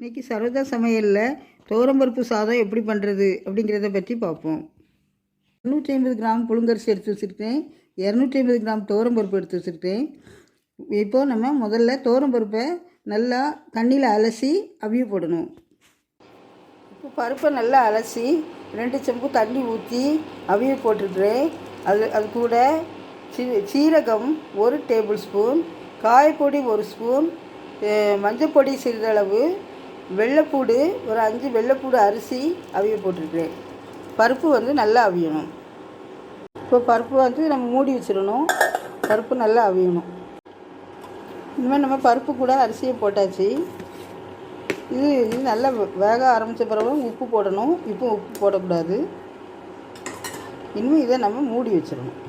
இன்றைக்கி சரோஜா சமையலில் துவரம்பருப்பு சாதம் எப்படி பண்ணுறது அப்படிங்கிறத பற்றி பார்ப்போம். 250 கிராம் புழுங்கரிசி எடுத்து வச்சுருக்கேன். 250 கிராம் துவரம்பருப்பு எடுத்து வச்சுருக்கேன். இப்போது நம்ம முதல்ல துவரம்பருப்பை நல்லா தண்ணியில் அலசி அவிய போடணும். இப்போ பருப்பை நல்லா அலசி 2 செம்பு தண்ணி ஊற்றி அவிய போட்டுடுறேன். அது கூட சீரகம் 1 டேபிள் ஸ்பூன், காயப்பொடி 1 ஸ்பூன், மஞ்சப்பொடி சிறிதளவு, வெள்ளைப்பூடு ஒரு 5 வெள்ளைப்பூடு அரிசி அவிய போட்டிருக்கிறேன். பருப்பு நல்லா அவியணும். இப்போ பருப்பு நம்ம மூடி வச்சிடணும். பருப்பு நல்லா அவியணும். இனிமேல் நம்ம பருப்பு கூட அரிசியை போட்டாச்சு. இது நல்லா வேக ஆரம்பித்த பிறகு உப்பு போடணும். இப்போ உப்பு போடக்கூடாது. இனிமேல் இதை நம்ம மூடி வச்சிடணும்.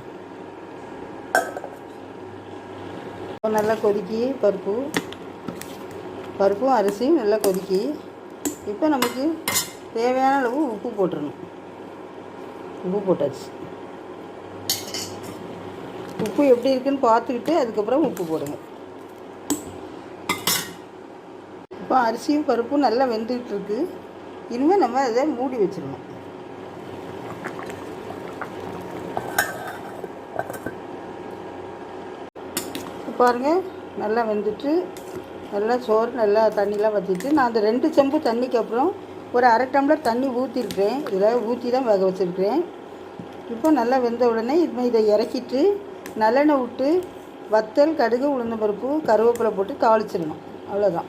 நல்லா கொதிக்கி பருப்பும் அரிசியும் நல்லா கொதிக்கி இப்போ நமக்கு தேவையான அளவு உப்பு போட்டுடணும். உப்பு போட்டாச்சு. உப்பு எப்படி இருக்குன்னு பார்த்துக்கிட்டு அதுக்கப்புறம் உப்பு போடுங்க. இப்போ அரிசியும் பருப்பும் நல்லா வெந்துக்கிட்டு இருக்கு. இனிமேல் நம்ம அதை மூடி வச்சிடணும். பாருங்கள், நல்லா வெந்துட்டு நல்லா சோறு நல்லா தண்ணிலாம் வற்றிட்டு நான் அந்த 2 செம்பு தண்ணிக்கு அப்புறம் ஒரு அரை டம்ளர் தண்ணி ஊற்றிருக்கிறேன். இதில் ஊற்றி தான் வேக வச்சுருக்கிறேன். இப்போ நல்லா வெந்த உடனே இதை இறக்கிட்டு நல்லெண்ணெய் விட்டு வத்தல், கடுகு, உளுந்தம்பருப்பு, கருவேப்பிலை போட்டு தாளிச்சிடணும். அவ்வளோதான்.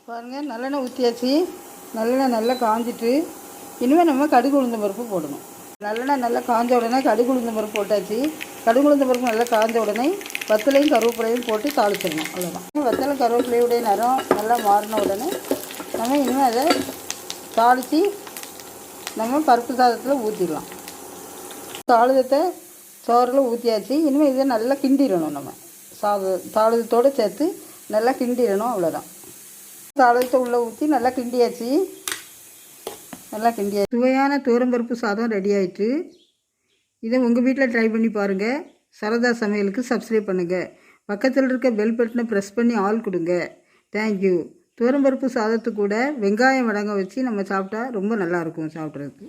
பாருங்கள், நல்லெண்ணெய் ஊற்றியாச்சு. நல்லெண்ணெய் நல்லா காஞ்சிட்டு இனிமேல் நம்ம கடுகு, உளுந்தம்பருப்பு போடணும். நல்லெண்ணெய் நல்லா காஞ்ச உடனே கடுகு, உளுந்தம்பருப்பு போட்டாச்சு. கடுகு, உளுந்தம்பருப்பு நல்லா காஞ்ச உடனே வத்தலையும் கருவேப்பிலையும் போட்டு தாளிச்சிடணும். அவ்வளோதான். வத்தலை கருவேப்பிலையுடைய நிறம் நல்லா மாறின உடனே நம்ம இனிமேல் அதை தாளித்து நம்ம பருப்பு சாதத்தில் ஊற்றிடலாம். தாளிதத்தை சோறில் ஊற்றியாச்சு. இனிமேல் இதை நல்லா கிண்டிடணும். நம்ம தாளிதத்தோடு சேர்த்து நல்லா கிண்டிடணும். அவ்வளோதான். தாளிதத்தை உள்ளே ஊற்றி நல்லா கிண்டியாச்சு. சுவையான துவரம்பருப்பு சாதம் ரெடி ஆயிட்டு. இதை உங்கள் வீட்டில் ட்ரை பண்ணி பாருங்கள். சரோஜா சமையலுக்கு சப்ஸ்கிரைப் பண்ணுங்கள். பக்கத்தில் இருக்க பெல் பட்டனை ப்ரெஸ் பண்ணி ஆல் கொடுங்க. தேங்க்யூ. துவரம்பருப்பு சாதத்து கூட வெங்காயம் வடங்க வச்சு நம்ம சாப்பிட்டா ரொம்ப நல்லாயிருக்கும் சாப்பிட்றதுக்கு.